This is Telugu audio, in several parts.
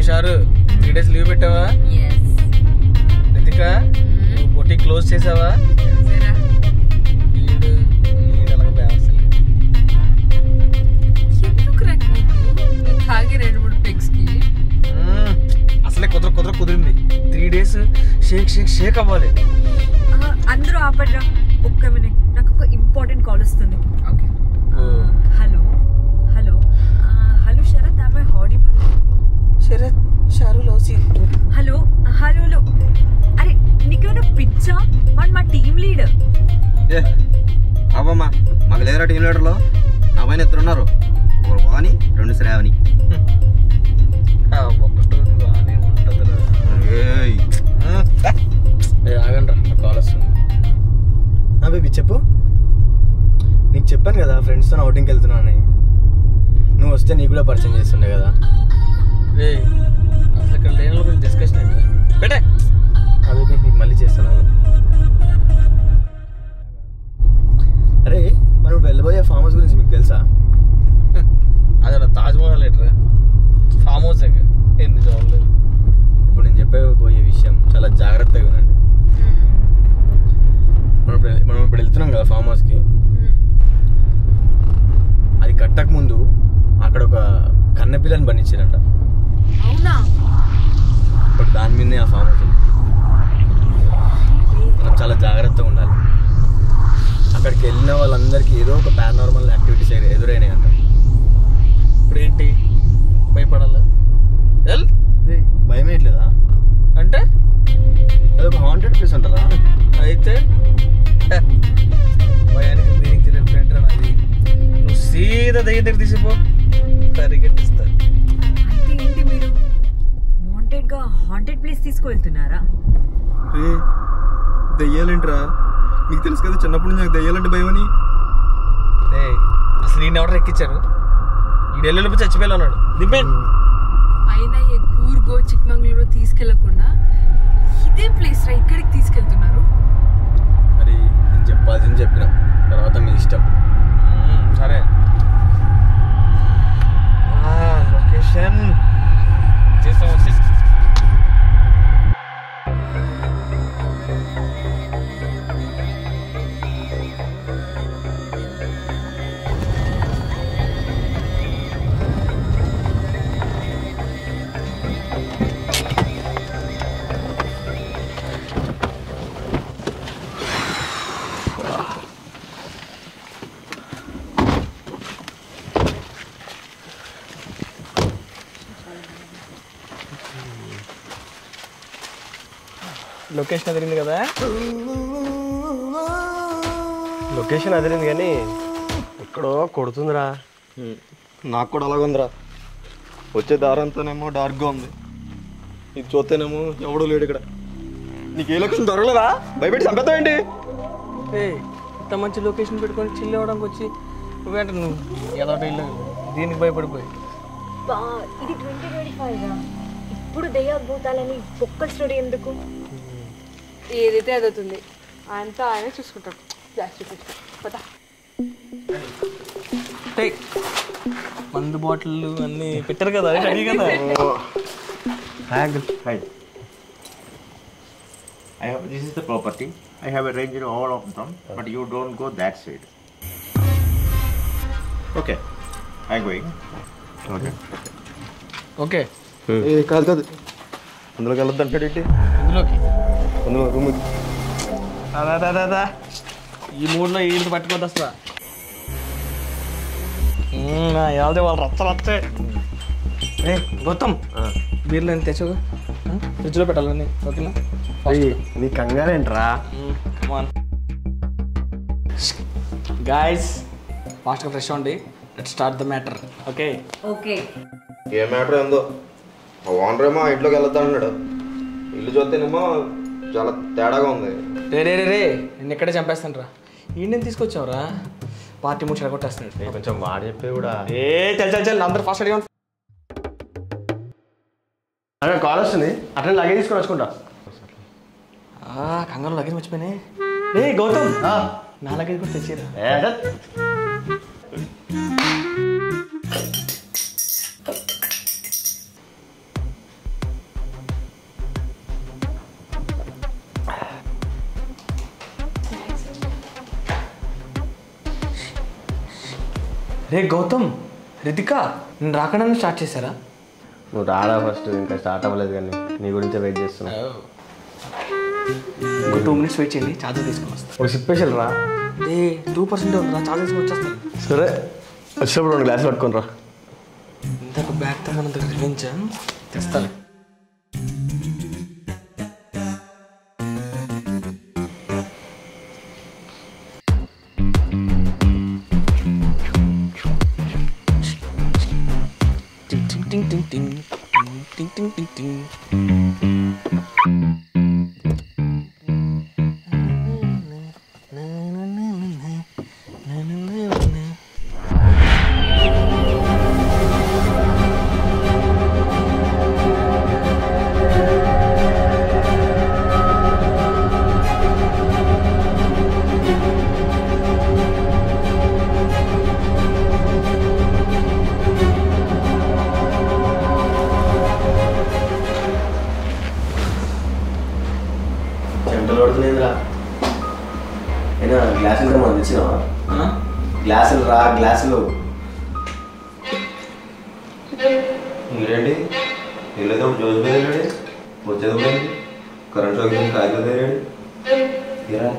షారు 3 days లీవ్ పెట్టావా? రితికా నువ్వు బొటిక్ క్లోజ్ చేసావా? అసలే కుదిరింది. 3 days షేక్ అవ్వాలి. అందరూ ఆపడ్రా, ఒక్క మినిట్, నాకు ఒక ఇంపార్టెంట్ కాల్ వస్తుంది. Okay. Hello hello hello Sharath, am I audible? Sharath షారు లౌసి. హలో హలో హలో, అరే నీకేమైనా పిచ్చా? మా టీమ్ లీడర్. అవమ్మా, మాకు లేదరా టీం లీడర్లో. నా పైన 2 ఉన్నారు, ఒకరు వాణి, 2 శ్రావణి. ఆగండి రా, కాల్ వస్తుంది. బేబీ చెప్పు. నీకు చెప్పాను కదా ఫ్రెండ్స్తో అవుటింగ్కి వెళ్తున్నా అని. నువ్వు వస్తే నీకు కూడా పరిచయం చేస్తుండే కదా. అసలు ఇక్కడ లేని గురించి డిస్కషన్ అయింది. పెట్టే బేబీ నీకు మళ్ళీ చేస్తాను. అరే మనం ఇప్పుడు వెళ్ళబోయే ఫామ్ హౌస్ గురించి మీకు తెలుసా? అదే తాజ్మహల్ ఎట్రా, ఫామ్ హౌస్ ఏంది చూడలేదు. ఇప్పుడు నేను చెప్పబోయే విషయం చాలా జాగ్రత్తగా వినండి. మనం ఇప్పుడు వెళ్తున్నాం కదా ఫామ్ హౌస్కి. అది కట్టక ముందు అక్కడ ఒక కన్నెపిల్లని బంధించారంట. అవునా? ఇప్పుడు దాని మీదనే ఆ ఫామ్ హౌస్ ఉంది. మనం చాలా జాగ్రత్తగా ఉండాలి. అక్కడికి వెళ్ళిన వాళ్ళందరికీ ఏదో ఒక పారానార్మల్ యాక్టివిటీస్ ఎదురైనాయి అంట. ఇప్పుడు ఏంటి భయపడాలా? భయం వేయట్లేదా? అంటే అదొక హాంటెడ్ ప్లేస్ అంటారా? అయితే భయానికి మీనింగ్ తెలియని ఫ్రెండ్ అది. నువ్వు సీదా దగ్గర తీసిపో, పరిగెట్టిస్తా. అయితే ఏంటి మీరు వాంటెడ్గా హాంటెడ్ ప్లేస్ తీసుకువెళ్తున్నారా? దెయ్యాలేంట్రా? మీకు తెలుసు కదా చిన్నప్పటి నుంచి నాకు దెయ్యాలంటే భయం అని. అసలు ఈయన ఎవరు ఎక్కించారు? ఈ ఢిల్లీలో చచ్చిపోయేలా ఉన్నాడు. దింపేయండి. అయినా ఏ కూర్గో చిక్మంగళూరు తీసుకెళ్లకుండా ఇదే ప్లేస్ రా ఇక్కడికి తీసుకెళ్తున్నారు. మరి నేను చెప్పాల్సింది చెప్పిన తర్వాత మీ ఇష్టం. సరే లొకేషన్ చేస్తాం. లొకేషన్ అదిరింది కదా? లొకేషన్ అదిరింది కానీ ఎక్కడో కొడుతుందిరా. నాకు కూడా అలాగుందిరా. వచ్చే దారంతోనేమో డార్క్గా ఉంది, ఇది చూస్తేనేమో ఎవడూ లేడు ఇక్కడ. నీకు ఏ లొకేషన్ దొరకలేదా? భయపెట్టి చంపేస్తావేంటి? ఇంత మంచి లొకేషన్ పెట్టుకొని చిల్ అవ్వడానికి వచ్చి నువ్వేంట నువ్వు ఏదో ఇల్లు దీనికి భయపడిపోయి. ఇది 2025 ఇప్పుడు దయ్యాలు భూతాలని ఒక్క స్టోరీ ఎందుకు? ఏదైతే అదవుతుంది, అంతా ఆయన చూసుకుంటాం. మందు బాటిల్ అన్నీ పెట్టారు కదా, రెడీ కదా. This is the property. I have arranged all of them, but you don't go that side. Okay, I'm going. Okay. Okay. కాదు కాదు, అందులోకి వెళ్ళొద్దు అంటాడేంటి? ఇందులోకి అందులో రూమ్ అదా ఈ మూడులో వీళ్ళకి పట్టుకోద్దు అసలు. వెళ్తే వాళ్ళు రచ్చే. గౌతమ్ బీర్లు అని తెచ్చు, ఫ్రిడ్జ్లో పెట్టాలని. ఓకేనా? నీ కంగారేంట్రా? కమాన్ గాయ్స్, ఫాస్ట్గా ఫ్రెష్ అవ్వండి. Let's start the matter. Okay okay. A matter ఏందో. ఆ ఓనర్ ఏమో ఇంట్లోకి వెళ్తా అన్నాడు. ఇల్లు చూస్తేనేమో చాలా తేడాగా ఉంది. రే నేను ఇక్కడే చంపేస్తాను రా. ఈయన తీసుకొచ్చావురా, పార్టీ మూడు చెడగొట్టేస్తున్నాడు. కొంచెం వాడు చెప్పే కూడా. చల్ అందరూ ఫాస్ట్ అడిగా. అదే కాల్ వస్తుంది, అట్లా లగేజ్ తీసుకొని వచ్చుకుంటా. కంగారు లగేజ్ మర్చిపోయినాయి. గౌతమ్ నా లగేజ్ కూడా తెచ్చిరా. రే గౌతమ్, రితిక నేను రాకుండా స్టార్ట్ చేశారా? నువ్వు రాడా ఫస్ట్, ఇంకా స్టార్ట్ అవ్వలేదు కానీ నీ గురించే వెయిట్ చేస్తున్నా. ఇంకో 2 minutes వెయిట్ చేయండి, ఛార్జర్ తీసుకొని వస్తాను. ఒక స్పెషల్ రా. 2% ఉందిరా, ఛార్జర్ తీసుకొని వచ్చేస్తాను. సరే వచ్చినప్పుడు 2 గ్లాసులు పట్టుకొని రా. ఇందాక బ్యాగ్తో మనం గ్రహించా, తెస్తాను. Ting ting ting ting ting ting ting. అయినా గ్లాసులు రా, మనం తెచ్చినావా? గ్లాసులు రా, గ్లాసులు. ఇంకేంటి వెళ్ళేదో జోజ్ వెళ్ళాడు, వచ్చేది కరెంట్ షాక్ కాయలు తేరాడు. తీరా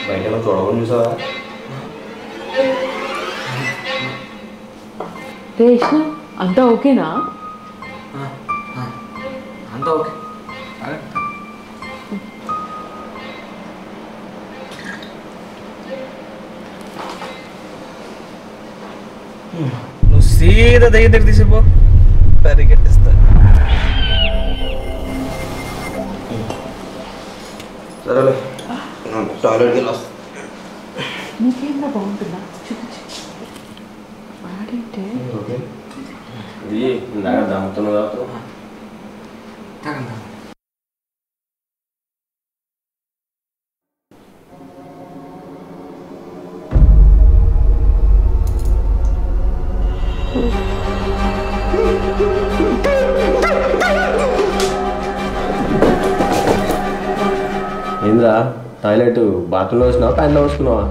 బయట చూడకుండా చూసావా? రేష్ణ అంతా ఓకేనా? అంతా ఓకే. నువ్వు సీదా దగ్గర తీసిపో, పరిగెట్టిస్తా. సరేలే టాయిలెట్కి వెళ్ళి వస్తా. నీకేమన్నా బాగుంటుందా? వాడేంటే ఓకే ఇది ఇందాక దమ్ముతున్నా కాబట్టి తాగండి. ఏంద్రా టాయిలెట్ బాత్రూంలో వేసినావా, ప్యాంట్లో వేసుకున్నావా?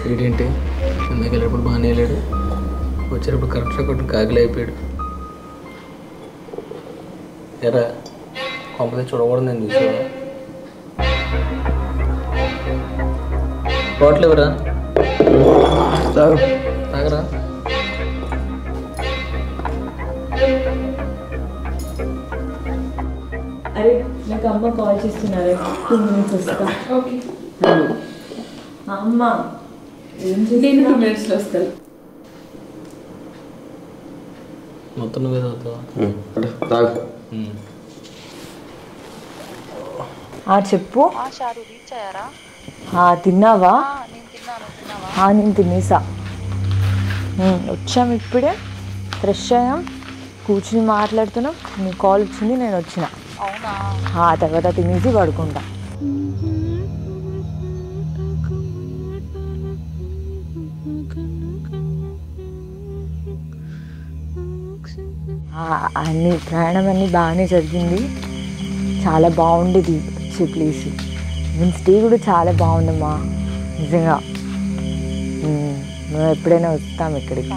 వీడేంటి కిందకి వెళ్ళేటప్పుడు బాగానే వెళ్ళాడు, వచ్చేటప్పుడు కరెక్ట్గా కొట్టి కాగిలి అయిపోయాడు. ఎరా కొంపదే చూడకూడదు నేను చూసావా? పోవట్లేవురా, తాగరా. అరే నాకు అమ్మ కాల్ చేస్తున్నారే, 2 minutes వస్తా. ఓకే, అమ్మ ఏం నేను 2 minutesలో వస్తాను. మొత్తం నువ్వే తాగుతావా? తాగు. చెప్పు. తిన్నావా? నేను తినేసా. వచ్చాము ఇప్పుడే, ఫ్రెష్ అయ్యాం, కూర్చుని మాట్లాడుతున్నాం, నీ కాల్ వచ్చింది, నేను వచ్చిన. తర్వాత తినేసి పడుకుంటా. ప్రయాణం అన్నీ బాగానే జరిగింది, చాలా బాగుండేది వచ్చే ప్లేస్. ఈవెన్ స్టే కూడా చాలా బాగుందమ్మా నిజంగా. మేము ఎప్పుడైనా వస్తాం ఇక్కడికి.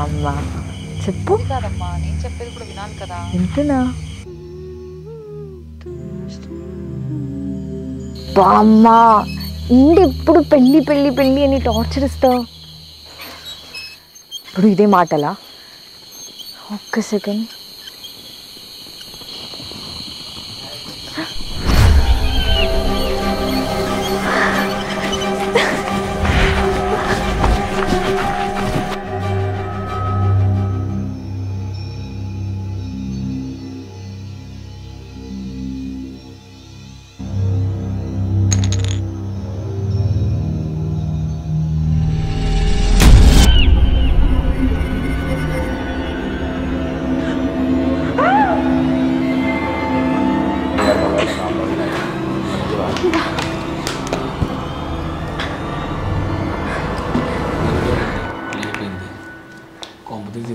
అమ్మా చెప్పు. వింటున్నా. అమ్మా ఇంటి ఇప్పుడు పెళ్ళి పెళ్ళి పెళ్ళి అని టార్చర్ ఇస్తావు. ఇప్పుడు ఇదే మాటలా? ఒక్క సెకండ్.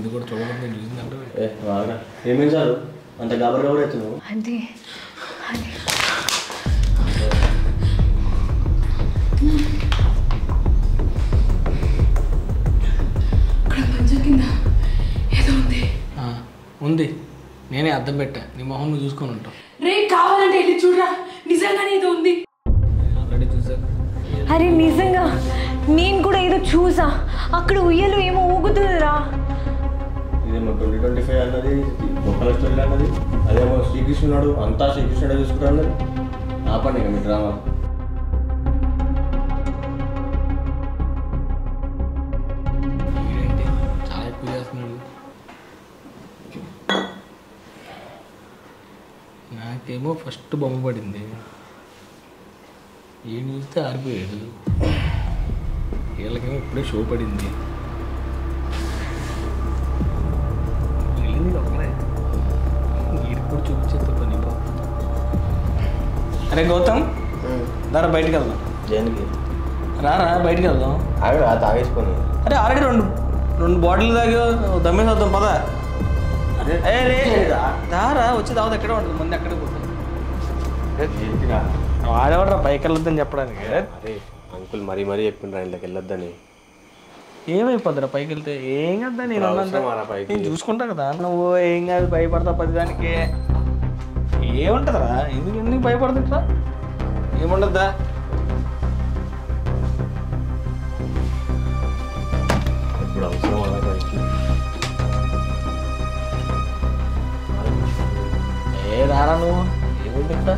ఇది కూడా చూడకుండా నేను చూసిందంటే ఏమేమి సార్ అంత గాబర్ గాబర్ అవుతున్నావు? అది ఉంది, నేనే అద్దం పెట్టా, నీ మొహం నువ్వు చూసుకొని ఉంటావు. రే కావాలంటే వెళ్ళి చూడరా, నిజంగానే ఏదో ఉంది. ఆల్రెడీ చూసాను. అరే నిజంగా నేను కూడా ఏదో చూసా, అక్కడ ఉయ్యలు ఏమో ఊగుతుందిరా. ఇదేమో 2025 అన్నది, గొప్పల స్టోరీ అన్నది, అదేమో శ్రీకృష్ణుడు అంతా శ్రీకృష్ణుడే చూసుకుంటా అన్నది. ఆపండి ఇక మీ డ్రామా. ఏంటి చాలా ఎక్కువ చేస్తున్నాడు. నాకేమో ఫస్ట్ బొమ్మ పడింది, ఏం చూస్తే ఆరిపోయాడు. వీళ్ళకేమో ఇప్పుడే షో పడింది. వెళ్ళింది ఒకరే, వీడికి కూడా చూపించేస్తే పని. అరే గౌతమ్, దారా బయటికి వెళ్దాం. జైన్కి రారా బయటికి వెళ్దాం. అవి తాగేసుకొని. అరే ఆల్రెడీ రెండు బాటిల్ తాగి దమ్మేసేద్దాం పదా. దారా వచ్చి తాగుతా ఎక్కడే ఉంటుంది, మంది ఎక్కడే పోతుంది. వాడేవాడ్రా పైకి వెళ్ళొద్దని చెప్పడానికి. అరే అంకుల్ మరీ మరీ చెప్పిండ్రా ఇంట్లోకి వెళ్ళొద్దని. ఏమైపోద్దిరా పైకి వెళ్తే? ఏం కదా నేను నేను చూసుకుంటా కదా. నువ్వు ఏం కాదు భయపడతావు పదిదానికి. ఏముంటుందిరా, ఎందుకు భయపడుతుంటా? ఏముండద్దా? ఇప్పుడు అవసరం అలా పైకి. ఏ రారా నువ్వు, ఏముంది ఇక్కడ?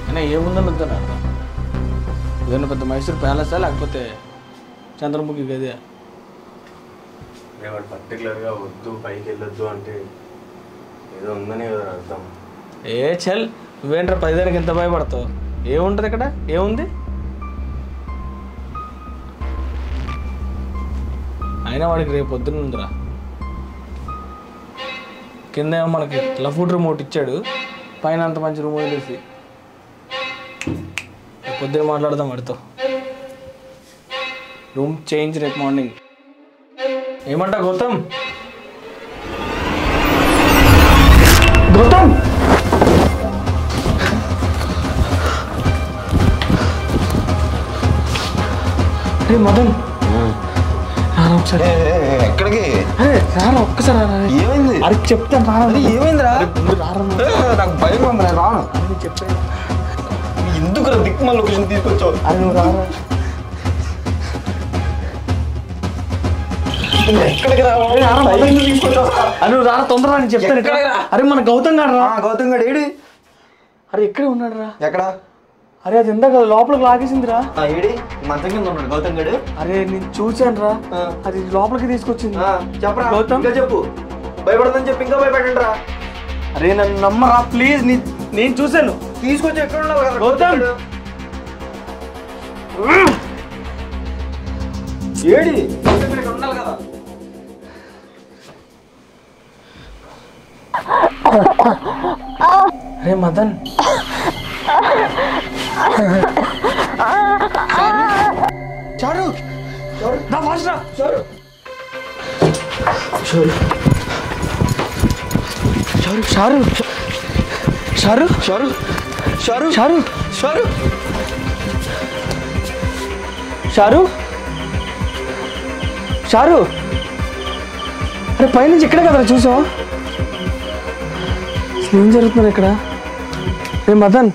అయినా ఏముందని వద్దా? ఏదైనా పెద్ద మైసూర్ ప్యాలెసా లేకపోతే చంద్రముఖి గదే? వాడు పర్టికులర్గా వద్దు పైకి వెళ్ళొద్దు అంటే ఏదో ఉందని కదా అర్థం. ఏ చల్, నువ్వేంట్రా పదిదానికి ఎంత భయపడతావు? ఏముంటుంది ఇక్కడ? ఏముంది? అయినా వాడికి రేపు పొద్దున్న ఉందిరా. కింద ఏమో మనకి లఫుడ్ రూమ్ ఒకటి ఇచ్చాడు, పైన అంత మంచి రూమ్ వదిలేసి. పొద్దున్న మాట్లాడదాం వాడితో. రూమ్ చేంజ్ రేపు మార్నింగ్. ఏమంటా గౌతమ్? గౌతమ్ రే మదన్, ఒకసారి ఎక్కడికి? రారా ఒక్కసారి. ఏమైంది? అరే చెప్తాను రారా. ఏమైందిరా? రారా నాకు భయం ఉంది, రాను. చెప్పాను. ఎందుకు దిక్కుమా లొకేషన్ తీసుకొచ్చావు? అరే నువ్వు రారా. ఎక్కడికి రావాలి? అరే నువ్వు రారా తొందరరా, నేను చెప్తాను. అరే మన గౌతమ్ గారు రా. గౌతమ్ గడు ఏడి? అరే ఇక్కడే ఉన్నాడు రా. ఎక్కడ? అరే అది ఎందా కదా లోపలికి లాగేసిందిరా. ఏడి మంచం కింద ఉన్నాడు గౌతమ్ గడు. అరే నేను చూశాను రా, అది లోపలికి తీసుకొచ్చింది. చెప్పరా గౌతమ్, ఇంకా చెప్పు. భయపడదని చెప్పి ఇంకా భయపడండి రా. అరే నన్ను నమ్మరా ప్లీజ్, నేను చూశాను. తీసుకొచ్చి ఎక్కడ ఉన్నావు కదా గౌతమ్. ఏడి గౌతమ్ ఇక్కడ ఉండాలి కదా. అరే మదన్, చారు నా ఫాస్ట్ రా. చారు చారు చారు చారు చారు చారు చారు చారు చారు చారు. అరే పైనుంచి ఇక్కడే కదా చూసావా? ఏం జరుగుతున్నారు ఇక్కడ? రే మదన్,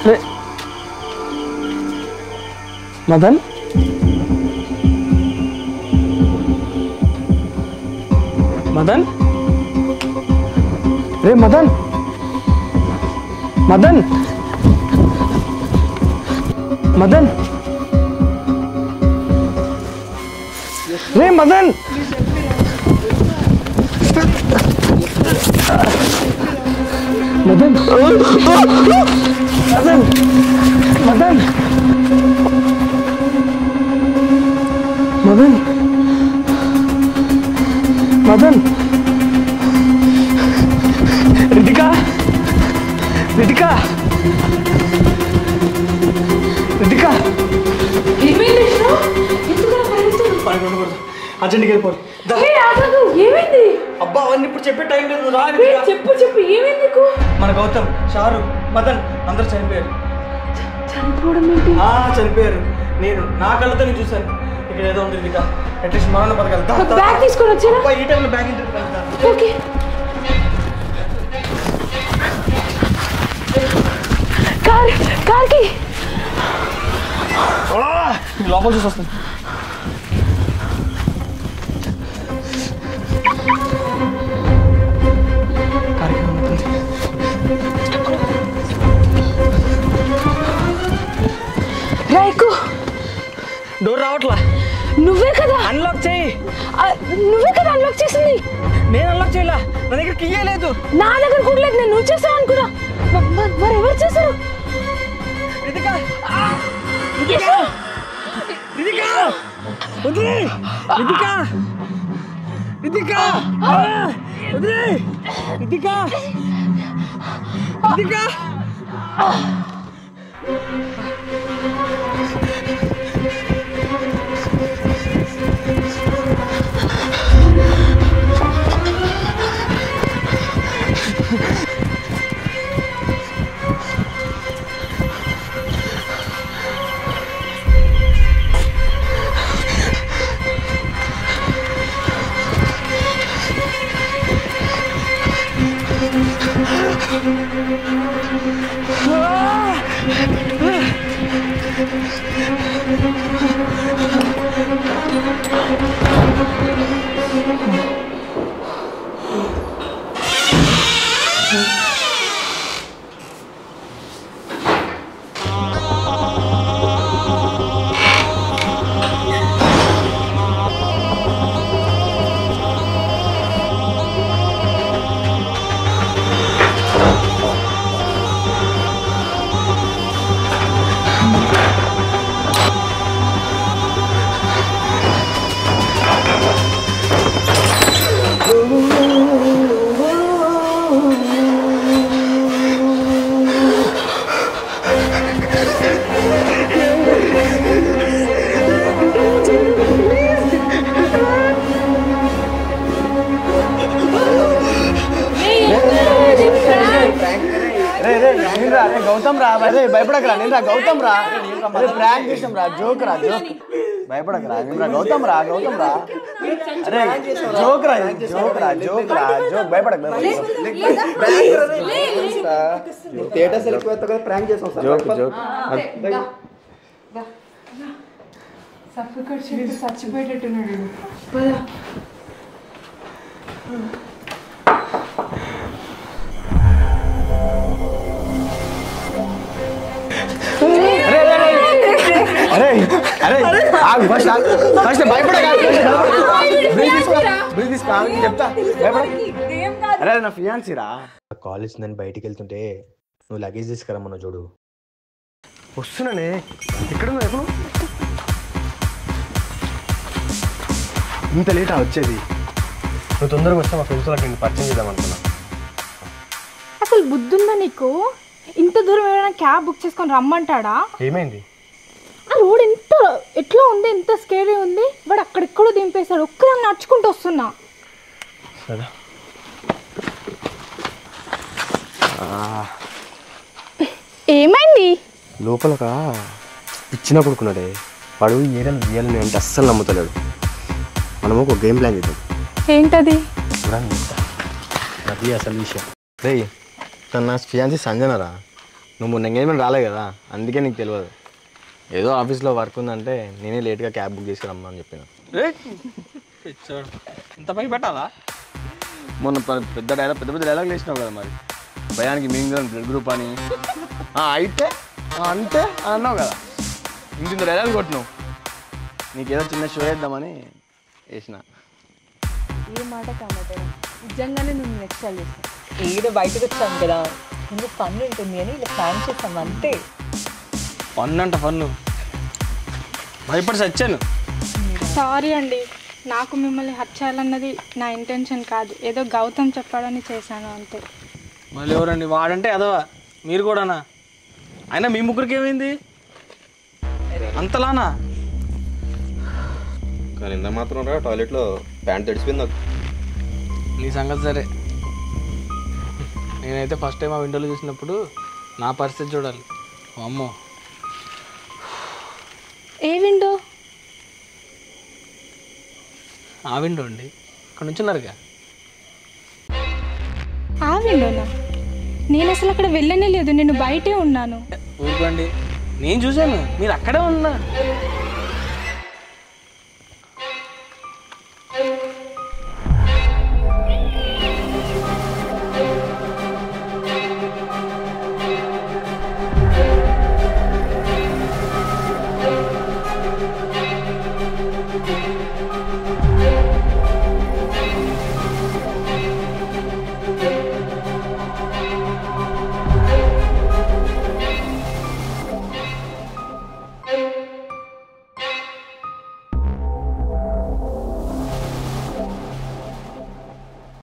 రే మదన్, మదన్, రే మదన్, మదన్, మదన్, రే మదన్, మదన్, మదన్, మదన్, మదన్, మదన్, రితికా, రితికా, రితికా. ఏమైంది విష్ణు? ఎందుకు అలా పరిగెత్తుతున్నావు? అర్జెంట్కి వెళ్ళిపోరు. ఏ ఆగదు, ఏమైంది? అబ్బా అవన్నీ ఇప్పుడు చెప్పే టైం లేదు, రా. చెప్పు చెప్పు, ఏమైంది నీకు? మన గౌతమ్, షారు, మదన్ అందరూ చనిపోయారు. చనిపోవడం ఏంటి? చనిపోయారు. నేను నా కళ్ళతో నేను చూశాను. ఇక్కడ ఏదో ఉంది ఇక అట్లీస్ట్ మరణ పథకాలు. బ్యాగ్ తీసుకొని వచ్చారా? ఈ టైంలో బ్యాగ్ ఇంటికి వెళ్తా. ఓకే. కార్కి లోపల చూసి వస్తుంది. డోర్ రావట్లా. నువ్వే కదా అన్లాక్ చేయి. నువ్వే కదా అన్లాక్ చేసింది. నేను అన్లాక్ చేయలా, నా దగ్గర కీ లేదు. నా దగ్గర కూడా లేదు. నేను నువ్వు చేసావు అనుకున్నా. మరి ఎవరు చేశారు? గౌతమ్ రా, భయపడకరా. నేను రా గౌతమ్ రా. ప్రాంక్ చేసాం రా, జోక్ రా, జోక్. భయపడకరా. నేను రా గౌతమ్ రా, గౌతమ్ రా. అరే జోక్ రా, జోక్ రా, జోక్ రా, జోక్. భయపడక థియేటర్స్ ఎక్కువ ప్రాంక్ చేసాం సార్. Joke joke. సఫికేట్ చేసి చచ్చిపోయేటట్టున్నాడు. అరే అరే ఫస్ట్ భయపడక. చెప్తా. అరే నా ఫియాన్సీ రా. కాలేజ్ నేను బయటికి వెళ్తుంటే నువ్వు లగేజ్ తీసుకురమ్మన్నా చూడు. వస్తున్నానే. ఇక్కడ ఎప్పుడు ఇంత లేటా వచ్చేది? నువ్వు తొందరగా వస్తే మా ఫ్రెండ్స్ వాళ్ళకి నేను పరిచయం చేద్దాం అనుకున్నా. అసలు బుద్ధుందా నీకు? ఇంత దూరం ఏమైనా క్యాబ్ బుక్ చేసుకొని రమ్మంటాడా? ఏమైంది? ఆ రోడ్ ఎంత ఎట్లా ఉంది, ఎంత స్కేరీ ఉంది. వాడు అక్కడెక్కడో దింపేశాడు. ఒక్కరు నడుచుకుంటూ వస్తున్నా. సరే ఏమైంది? లోపలక ఇచ్చిన కొడుకున్నాడే వాడు. ఏదైనా రియల్ని అంటే అస్సలు నమ్ముతలేడు. మనము ఒక గేమ్ ప్లాన్ చేద్దాం. ఏంటది? అది అసలు విషయం. రే తను నా ఫియాన్సీ సంజనరా. నువ్వు మొన్న ఎంగేజ్మెంట్ రాలే కదా, అందుకే నీకు తెలియదు. ఏదో ఆఫీస్లో వర్క్ ఉందంటే నేనే లేట్గా క్యాబ్ బుక్ చేసి రమ్మని చెప్పిన. ఇంత పైకి పెట్టాలా? మొన్న పెద్ద డైలాగ్ వేసినావు కదా, మరి భయానికి మీనింగ్ బ్లడ్ గ్రూప్ అని అయితే అంటే అన్నావు కదా. ఇంత డైలాగ్ కొట్టినావు. నీకేదో చిన్న షో వేద్దామని వేసిన. ఏ మాట కామాటారా, నిజంగానే నువ్వు నెక్స్ట్ చేస్తాను. ఏదో బయటకు వచ్చాను కదా, ముందు ఫన్ ఉంటుంది అని ఇలా ప్లాన్ చేస్తాం అంతే. ఫన్ అంట ఫన్ను. భయపడి చచ్చాను. సారీ అండి, నాకు మిమ్మల్ని హర్ట్ చేయాలన్నది నా ఇంటెన్షన్ కాదు. ఏదో గౌతమ్ చెప్పాడని చేశాను అంతే. మళ్ళీ ఎవరండి వాడంటే అదవా? మీరు కూడానా? అయినా మీ ముగ్గురికి ఏమైంది అంతలానా? కానీ ఇంత మాత్రం రా టాయిలెట్లో ప్యాంట్ తడిసిపోయింది నాకు. నీ సంగతి సరే. నేనైతే ఫస్ట్ టైం ఆ విండోలో చూసినప్పుడు నా పరిస్థితి చూడాలి. అమ్మో ఏ విండో? ఆ విండో అండి, ఇక్కడ నుంచున్నారుగా. ఆ విండోనా? నేను అసలు అక్కడ వెళ్ళనే లేదు, నేను బయటే ఉన్నాను. ఊరుకోండి, నేను చూశాను, మీరు అక్కడే ఉన్నా.